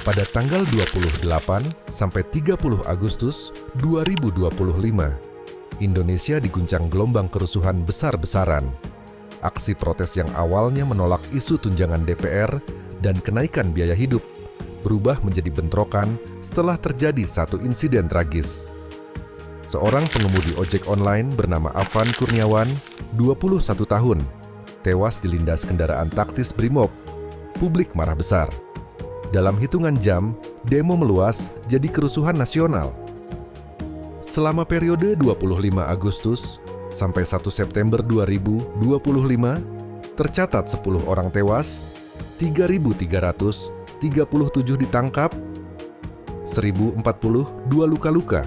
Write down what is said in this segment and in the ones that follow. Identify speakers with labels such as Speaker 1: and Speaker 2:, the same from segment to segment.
Speaker 1: pada tanggal 28 sampai 30 Agustus 2025, Indonesia diguncang gelombang kerusuhan besar-besaran. Aksi protes yang awalnya menolak isu tunjangan DPR dan kenaikan biaya hidup berubah menjadi bentrokan setelah terjadi satu insiden tragis. Seorang pengemudi ojek online bernama Afan Kurniawan, 21 tahun, tewas dilindas kendaraan taktis Brimob. Publik marah besar. Dalam hitungan jam, demo meluas jadi kerusuhan nasional. Selama periode 25 Agustus sampai 1 September 2025, tercatat 10 orang tewas, 3.337 ditangkap, 1.042 luka-luka,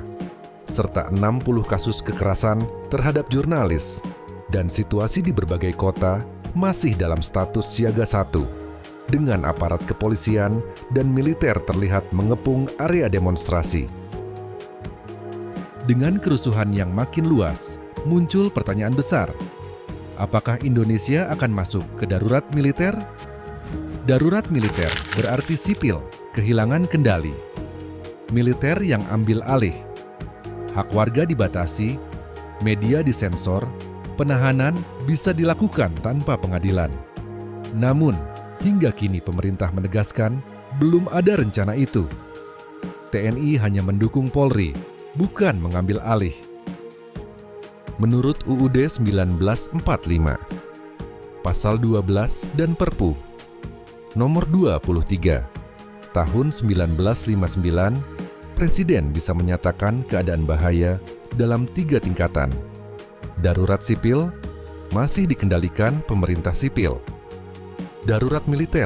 Speaker 1: serta 60 kasus kekerasan terhadap jurnalis, dan situasi di berbagai kota masih dalam status siaga 1. Dengan aparat kepolisian dan militer terlihat mengepung area demonstrasi. Dengan kerusuhan yang makin luas, muncul pertanyaan besar. Apakah Indonesia akan masuk ke darurat militer? Darurat militer berarti sipil kehilangan kendali. Militer yang ambil alih. Hak warga dibatasi, media disensor, penahanan bisa dilakukan tanpa pengadilan. Namun, hingga kini pemerintah menegaskan belum ada rencana itu. TNI hanya mendukung Polri, bukan mengambil alih. Menurut UUD 1945, Pasal 12 dan Perpu Nomor 23, Tahun 1959, Presiden bisa menyatakan keadaan bahaya dalam 3 tingkatan. Darurat sipil masih dikendalikan pemerintah sipil. Darurat militer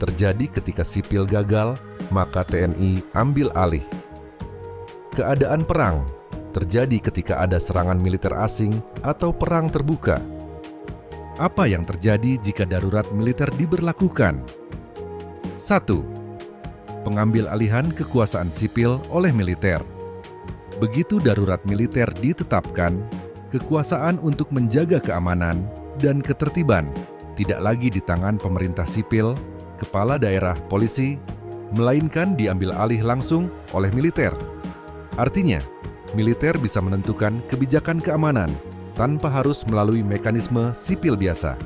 Speaker 1: terjadi ketika sipil gagal, maka TNI ambil alih. Keadaan perang terjadi ketika ada serangan militer asing atau perang terbuka. Apa yang terjadi jika darurat militer diberlakukan? 1. Pengambil alihan kekuasaan sipil oleh militer. Begitu darurat militer ditetapkan, kekuasaan untuk menjaga keamanan dan ketertiban tidak lagi di tangan pemerintah sipil, kepala daerah, polisi, melainkan diambil alih langsung oleh militer. Artinya, militer bisa menentukan kebijakan keamanan tanpa harus melalui mekanisme sipil biasa.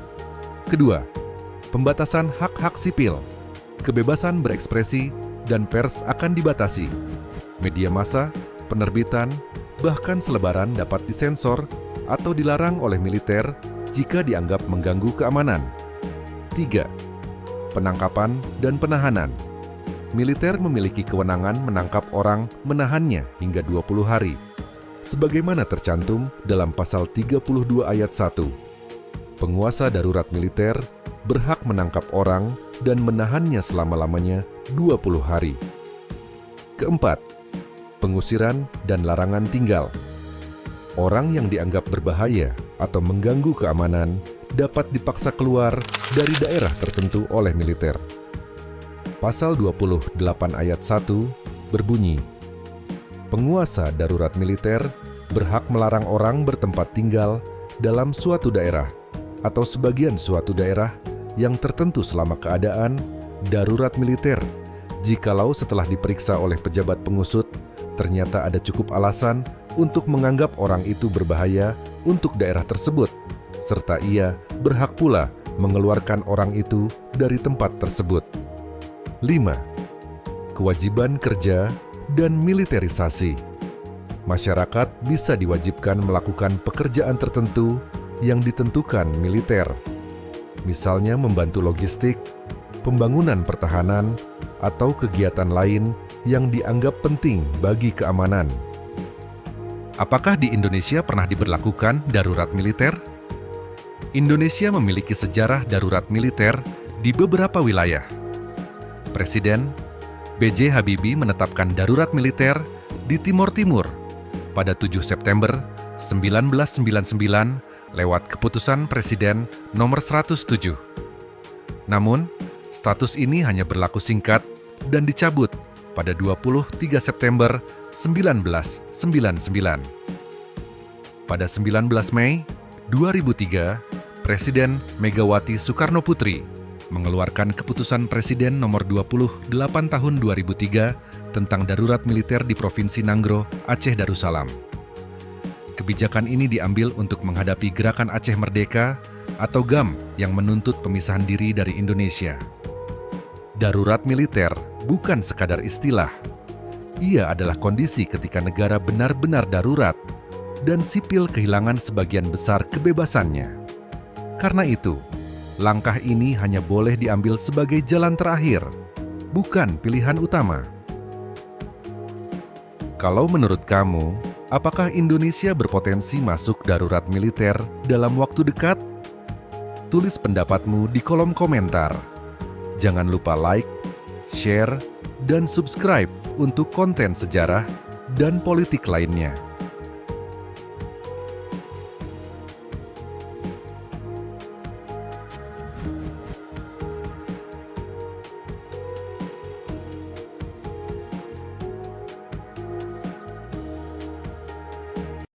Speaker 1: Kedua, pembatasan hak-hak sipil, kebebasan berekspresi, dan pers akan dibatasi. Media massa, penerbitan, bahkan selebaran dapat disensor atau dilarang oleh militer jika dianggap mengganggu keamanan. 3. Penangkapan dan penahanan. Militer memiliki kewenangan menangkap orang, menahannya hingga 20 hari. Sebagaimana tercantum dalam Pasal 32 Ayat 1. Penguasa darurat militer berhak menangkap orang dan menahannya selama-lamanya 20 hari. Keempat, pengusiran dan larangan tinggal. Orang yang dianggap berbahaya atau mengganggu keamanan dapat dipaksa keluar dari daerah tertentu oleh militer. Pasal 28 ayat 1 berbunyi, penguasa darurat militer berhak melarang orang bertempat tinggal dalam suatu daerah atau sebagian suatu daerah yang tertentu selama keadaan darurat militer, jikalau setelah diperiksa oleh pejabat pengusut, ternyata ada cukup alasan untuk menganggap orang itu berbahaya untuk daerah tersebut, serta ia berhak pula mengeluarkan orang itu dari tempat tersebut. 5. Kewajiban kerja dan militerisasi. Masyarakat bisa diwajibkan melakukan pekerjaan tertentu yang ditentukan militer, misalnya membantu logistik, pembangunan pertahanan, atau kegiatan lain yang dianggap penting bagi keamanan. Apakah di Indonesia pernah diberlakukan darurat militer? Indonesia memiliki sejarah darurat militer di beberapa wilayah. Presiden B.J. Habibie menetapkan darurat militer di Timor Timur pada 7 September 1999 lewat keputusan Presiden nomor 107. Namun, status ini hanya berlaku singkat dan dicabut pada 23 September 1999. Pada 19 Mei 2003, Presiden Megawati Soekarno Putri mengeluarkan keputusan Presiden nomor 28 tahun 2003 tentang darurat militer di Provinsi Nanggro, Aceh Darussalam. Kebijakan ini diambil untuk menghadapi Gerakan Aceh Merdeka atau GAM yang menuntut pemisahan diri dari Indonesia. Darurat militer bukan sekadar istilah. Ia adalah kondisi ketika negara benar-benar darurat dan sipil kehilangan sebagian besar kebebasannya. Karena itu, langkah ini hanya boleh diambil sebagai jalan terakhir, bukan pilihan utama. Kalau menurut kamu, apakah Indonesia berpotensi masuk darurat militer dalam waktu dekat? Tulis pendapatmu di kolom komentar. Jangan lupa like, share, dan subscribe untuk konten sejarah dan politik lainnya.